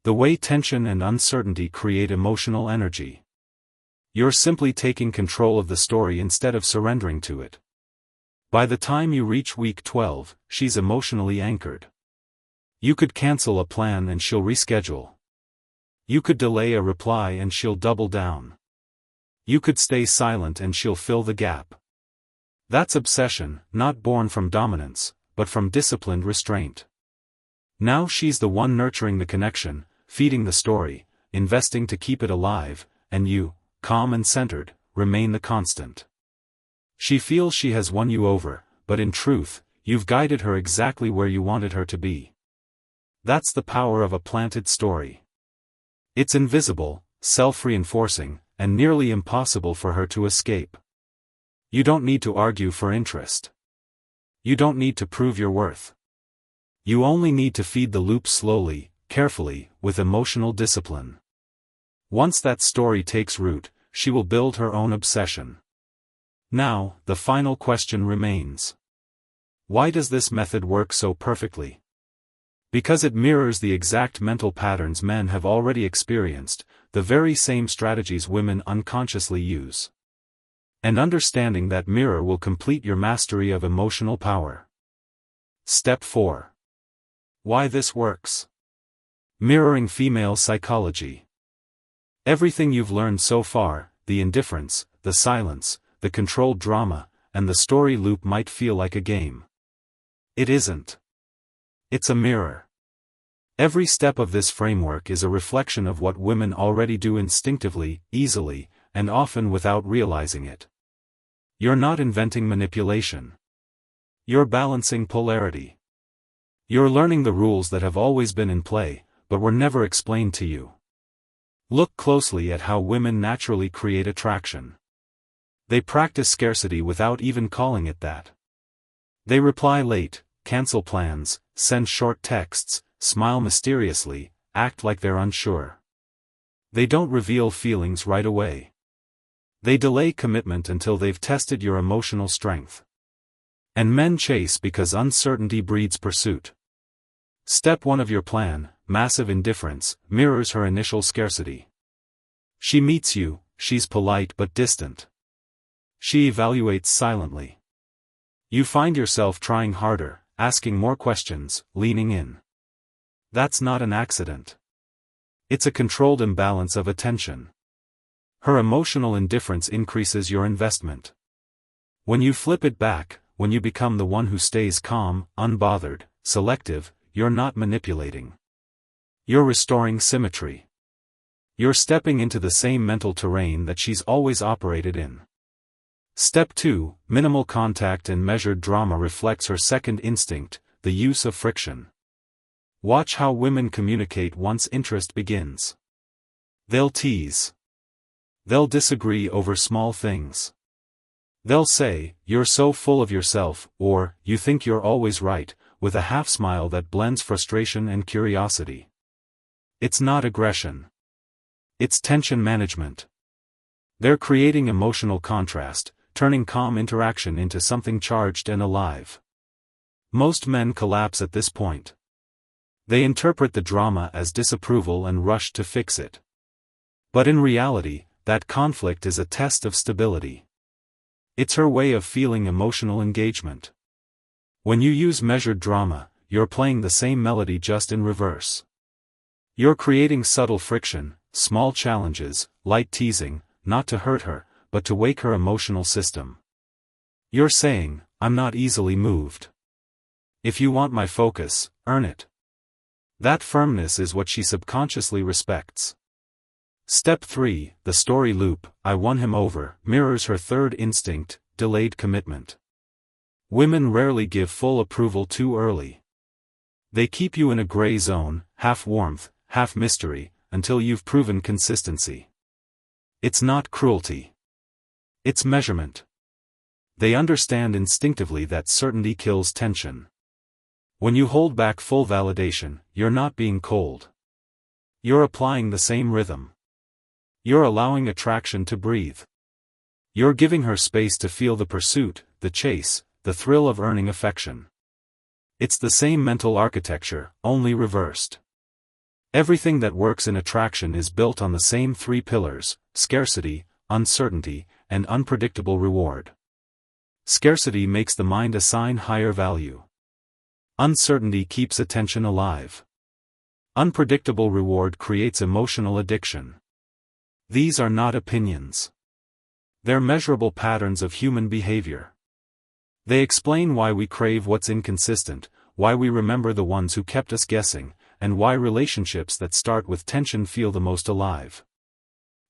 The way tension and uncertainty create emotional energy. You're simply taking control of the story instead of surrendering to it. By the time you reach week 12, she's emotionally anchored. You could cancel a plan and she'll reschedule. You could delay a reply and she'll double down. You could stay silent and she'll fill the gap. That's obsession, not born from dominance, but from disciplined restraint. Now she's the one nurturing the connection, feeding the story, investing to keep it alive, and you, calm and centered, remain the constant. She feels she has won you over, but in truth, you've guided her exactly where you wanted her to be. That's the power of a planted story. It's invisible, self-reinforcing, and nearly impossible for her to escape. You don't need to argue for interest. You don't need to prove your worth. You only need to feed the loop slowly, carefully, with emotional discipline. Once that story takes root, she will build her own obsession. Now, the final question remains. Why does this method work so perfectly? Because it mirrors the exact mental patterns men have already experienced, the very same strategies women unconsciously use. And understanding that mirror will complete your mastery of emotional power. Step 4. Why this works. Mirroring female psychology. Everything you've learned so far, the indifference, the silence, the controlled drama, and the story loop might feel like a game. It isn't. It's a mirror. Every step of this framework is a reflection of what women already do instinctively, easily, and often without realizing it. You're not inventing manipulation. You're balancing polarity. You're learning the rules that have always been in play, but were never explained to you. Look closely at how women naturally create attraction. They practice scarcity without even calling it that. They reply late, cancel plans, send short texts, smile mysteriously, act like they're unsure. They don't reveal feelings right away. They delay commitment until they've tested your emotional strength. And men chase because uncertainty breeds pursuit. Step 1 of your plan, Massive Indifference, mirrors her initial scarcity. She meets you, she's polite but distant. She evaluates silently. You find yourself trying harder, asking more questions, leaning in. That's not an accident. It's a controlled imbalance of attention. Her emotional indifference increases your investment. When you flip it back, when you become the one who stays calm, unbothered, selective, you're not manipulating. You're restoring symmetry. You're stepping into the same mental terrain that she's always operated in. Step 2, minimal contact and measured drama reflects her second instinct, the use of friction. Watch how women communicate once interest begins. They'll tease. They'll disagree over small things. They'll say, "You're so full of yourself," or, "You think you're always right," with a half-smile that blends frustration and curiosity. It's not aggression. It's tension management. They're creating emotional contrast, turning calm interaction into something charged and alive. Most men collapse at this point. They interpret the drama as disapproval and rush to fix it. But in reality, that conflict is a test of stability. It's her way of feeling emotional engagement. When you use measured drama, you're playing the same melody just in reverse. You're creating subtle friction, small challenges, light teasing, not to hurt her, but to wake her emotional system. You're saying, I'm not easily moved. If you want my focus, earn it. That firmness is what she subconsciously respects. Step 3, the story loop, I won him over, mirrors her third instinct, delayed commitment. Women rarely give full approval too early. They keep you in a gray zone, half warmth, half mystery, until you've proven consistency. It's not cruelty. It's measurement. They understand instinctively that certainty kills tension. When you hold back full validation, you're not being cold. You're applying the same rhythm. You're allowing attraction to breathe. You're giving her space to feel the pursuit, the chase, the thrill of earning affection. It's the same mental architecture, only reversed. Everything that works in attraction is built on the same 3 pillars: scarcity, uncertainty, and unpredictable reward. Scarcity makes the mind assign higher value. Uncertainty keeps attention alive. Unpredictable reward creates emotional addiction. These are not opinions. They're measurable patterns of human behavior. They explain why we crave what's inconsistent, why we remember the ones who kept us guessing, and why relationships that start with tension feel the most alive.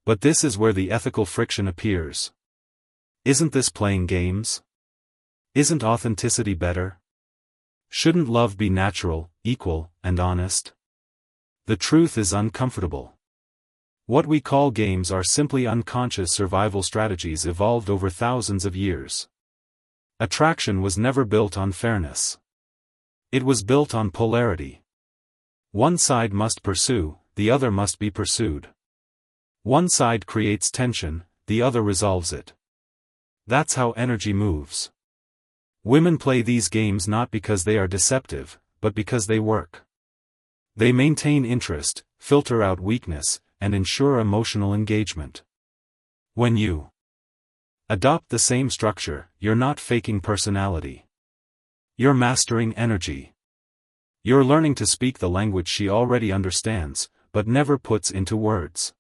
But this is where the ethical friction appears. Isn't this playing games? Isn't authenticity better? Shouldn't love be natural, equal, and honest? The truth is uncomfortable. What we call games are simply unconscious survival strategies evolved over thousands of years. Attraction was never built on fairness. It was built on polarity. One side must pursue, the other must be pursued. One side creates tension, the other resolves it. That's how energy moves. Women play these games not because they are deceptive, but because they work. They maintain interest, filter out weakness, and ensure emotional engagement. When you adopt the same structure, you're not faking personality. You're mastering energy. You're learning to speak the language she already understands, but never puts into words.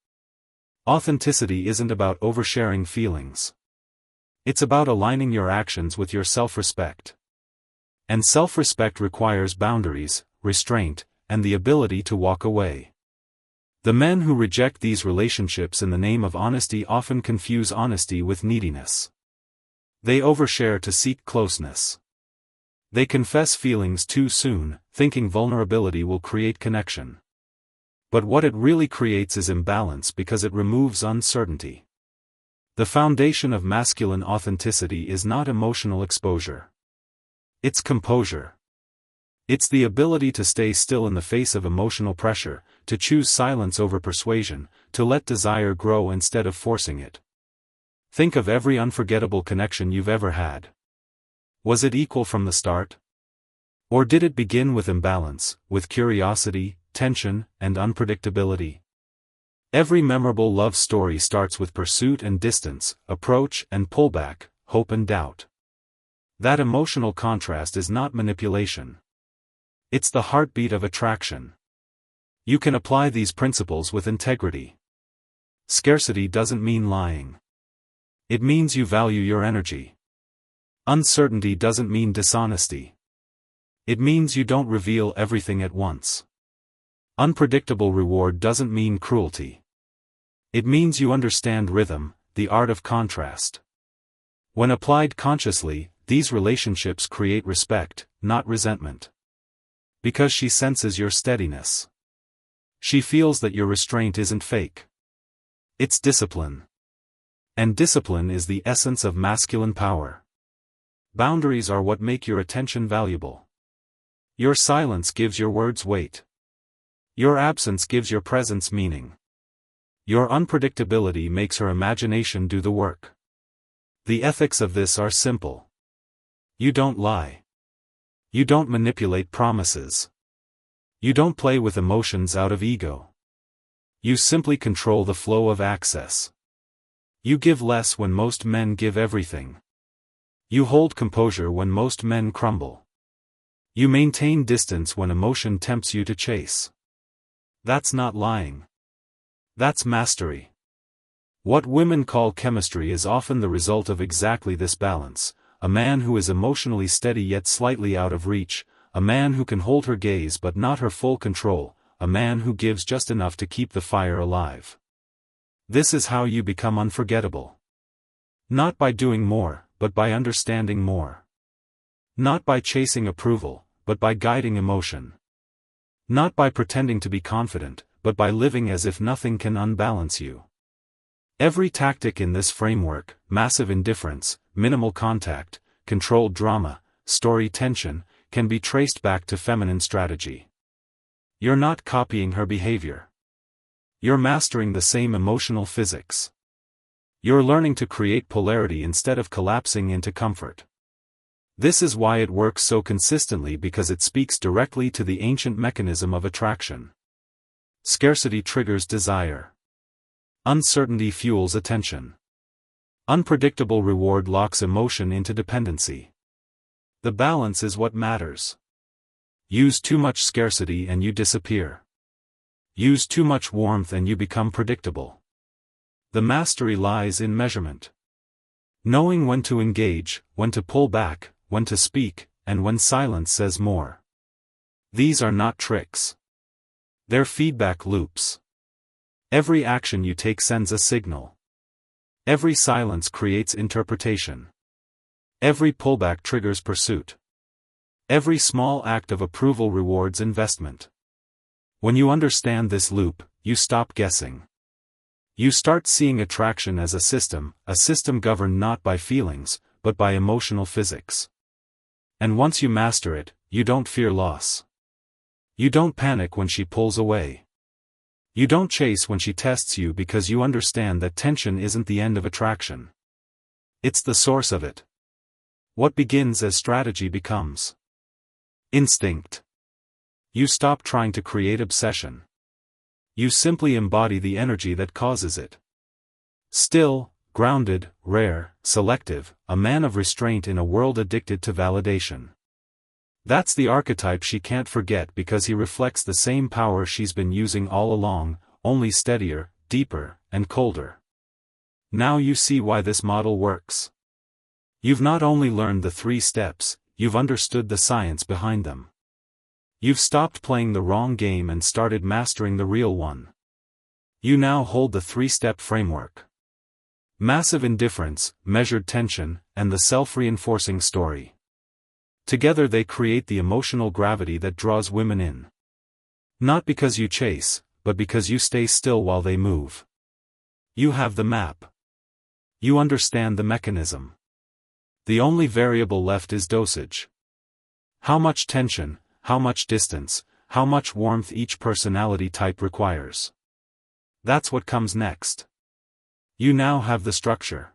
Authenticity isn't about oversharing feelings. It's about aligning your actions with your self-respect. And self-respect requires boundaries, restraint, and the ability to walk away. The men who reject these relationships in the name of honesty often confuse honesty with neediness. They overshare to seek closeness. They confess feelings too soon, thinking vulnerability will create connection. But what it really creates is imbalance because it removes uncertainty. The foundation of masculine authenticity is not emotional exposure. It's composure. It's the ability to stay still in the face of emotional pressure, to choose silence over persuasion, to let desire grow instead of forcing it. Think of every unforgettable connection you've ever had. Was it equal from the start? Or did it begin with imbalance, with curiosity, tension, and unpredictability? Every memorable love story starts with pursuit and distance, approach and pullback, hope and doubt. That emotional contrast is not manipulation. It's the heartbeat of attraction. You can apply these principles with integrity. Scarcity doesn't mean lying. It means you value your energy. Uncertainty doesn't mean dishonesty. It means you don't reveal everything at once. Unpredictable reward doesn't mean cruelty. It means you understand rhythm, the art of contrast. When applied consciously, these relationships create respect, not resentment. Because she senses your steadiness. She feels that your restraint isn't fake. It's discipline. And discipline is the essence of masculine power. Boundaries are what make your attention valuable. Your silence gives your words weight. Your absence gives your presence meaning. Your unpredictability makes her imagination do the work. The ethics of this are simple. You don't lie. You don't manipulate promises. You don't play with emotions out of ego. You simply control the flow of access. You give less when most men give everything. You hold composure when most men crumble. You maintain distance when emotion tempts you to chase. That's not lying. That's mastery. What women call chemistry is often the result of exactly this balance: a man who is emotionally steady yet slightly out of reach, a man who can hold her gaze but not her full control, a man who gives just enough to keep the fire alive. This is how you become unforgettable. Not by doing more, but by understanding more. Not by chasing approval, but by guiding emotion. Not by pretending to be confident, but by living as if nothing can unbalance you. Every tactic in this framework, massive indifference, minimal contact, controlled drama, story tension, can be traced back to feminine strategy. You're not copying her behavior. You're mastering the same emotional physics. You're learning to create polarity instead of collapsing into comfort. This is why it works so consistently, because it speaks directly to the ancient mechanism of attraction. Scarcity triggers desire. Uncertainty fuels attention. Unpredictable reward locks emotion into dependency. The balance is what matters. Use too much scarcity and you disappear. Use too much warmth and you become predictable. The mastery lies in measurement. Knowing when to engage, when to pull back, when to speak, and when silence says more. These are not tricks. They're feedback loops. Every action you take sends a signal. Every silence creates interpretation. Every pullback triggers pursuit. Every small act of approval rewards investment. When you understand this loop, you stop guessing. You start seeing attraction as a system governed not by feelings, but by emotional physics. And once you master it, you don't fear loss. You don't panic when she pulls away. You don't chase when she tests you, because you understand that tension isn't the end of attraction. It's the source of it. What begins as strategy becomes instinct. You stop trying to create obsession. You simply embody the energy that causes it. Still, grounded, rare, selective, a man of restraint in a world addicted to validation. That's the archetype she can't forget, because he reflects the same power she's been using all along, only steadier, deeper, and colder. Now you see why this model works. You've not only learned the 3 steps, you've understood the science behind them. You've stopped playing the wrong game and started mastering the real one. You now hold the 3-step framework. Massive indifference, measured tension, and the self-reinforcing story. Together they create the emotional gravity that draws women in. Not because you chase, but because you stay still while they move. You have the map. You understand the mechanism. The only variable left is dosage. How much tension, how much distance, how much warmth each personality type requires. That's what comes next. You now have the structure.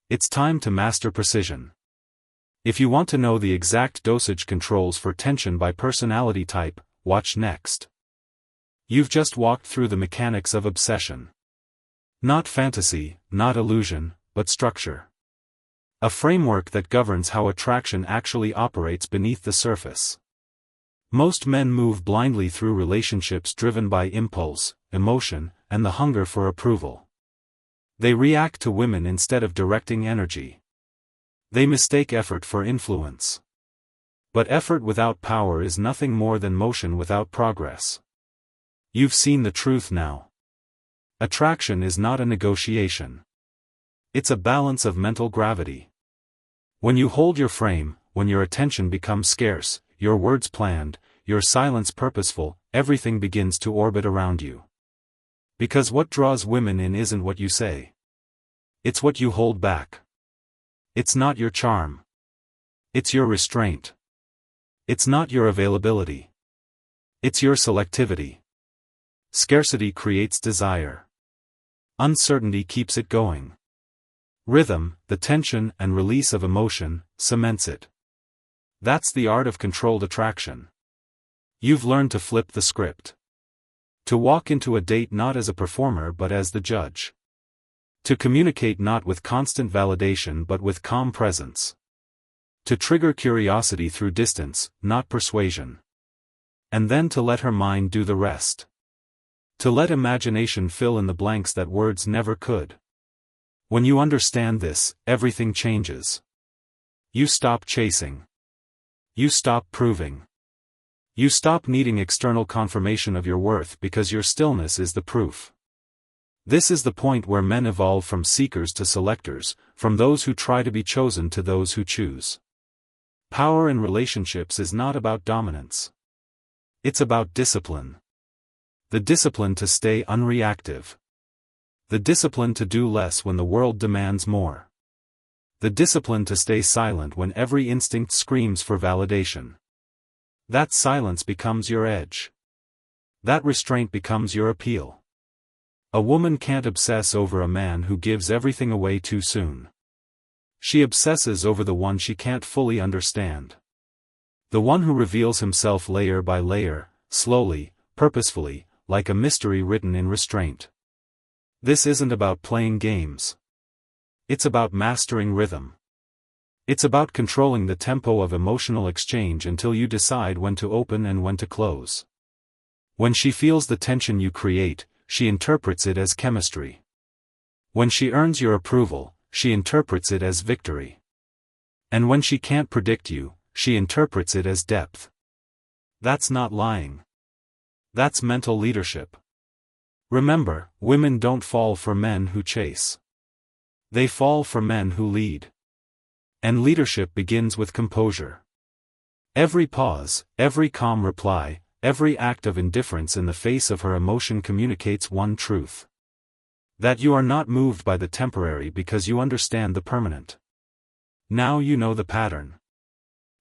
It's time to master precision. If you want to know the exact dosage controls for tension by personality type, watch next. You've just walked through the mechanics of obsession. Not fantasy, not illusion, but structure. A framework that governs how attraction actually operates beneath the surface. Most men move blindly through relationships driven by impulse, emotion, and the hunger for approval. They react to women instead of directing energy. They mistake effort for influence. But effort without power is nothing more than motion without progress. You've seen the truth now. Attraction is not a negotiation. It's a balance of mental gravity. When you hold your frame, when your attention becomes scarce, your words planned, your silence purposeful, everything begins to orbit around you. Because what draws women in isn't what you say. It's what you hold back. It's not your charm. It's your restraint. It's not your availability. It's your selectivity. Scarcity creates desire. Uncertainty keeps it going. Rhythm, the tension and release of emotion, cements it. That's the art of controlled attraction. You've learned to flip the script. To walk into a date not as a performer but as the judge. To communicate not with constant validation but with calm presence. To trigger curiosity through distance, not persuasion. And then to let her mind do the rest. To let imagination fill in the blanks that words never could. When you understand this, everything changes. You stop chasing. You stop proving. You stop needing external confirmation of your worth because your stillness is the proof. This is the point where men evolve from seekers to selectors, from those who try to be chosen to those who choose. Power in relationships is not about dominance. It's about discipline. The discipline to stay unreactive. The discipline to do less when the world demands more. The discipline to stay silent when every instinct screams for validation. That silence becomes your edge. That restraint becomes your appeal. A woman can't obsess over a man who gives everything away too soon. She obsesses over the one she can't fully understand. The one who reveals himself layer by layer, slowly, purposefully, like a mystery written in restraint. This isn't about playing games. It's about mastering rhythm. It's about controlling the tempo of emotional exchange until you decide when to open and when to close. When she feels the tension you create, she interprets it as chemistry. When she earns your approval, she interprets it as victory. And when she can't predict you, she interprets it as depth. That's not lying. That's mental leadership. Remember, women don't fall for men who chase. They fall for men who lead. And leadership begins with composure. Every pause, every calm reply, every act of indifference in the face of her emotion communicates one truth. That you are not moved by the temporary because you understand the permanent. Now you know the pattern.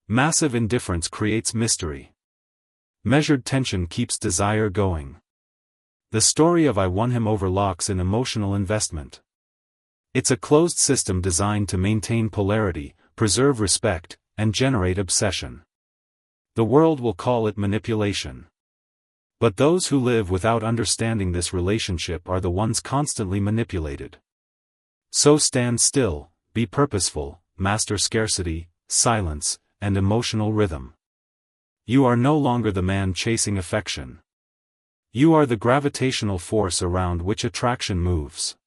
Massive indifference creates mystery. Measured tension keeps desire going. The story of I won him over locks in emotional investment. It's a closed system designed to maintain polarity, preserve respect, and generate obsession. The world will call it manipulation. But those who live without understanding this relationship are the ones constantly manipulated. So stand still, be purposeful, master scarcity, silence, and emotional rhythm. You are no longer the man chasing affection. You are the gravitational force around which attraction moves.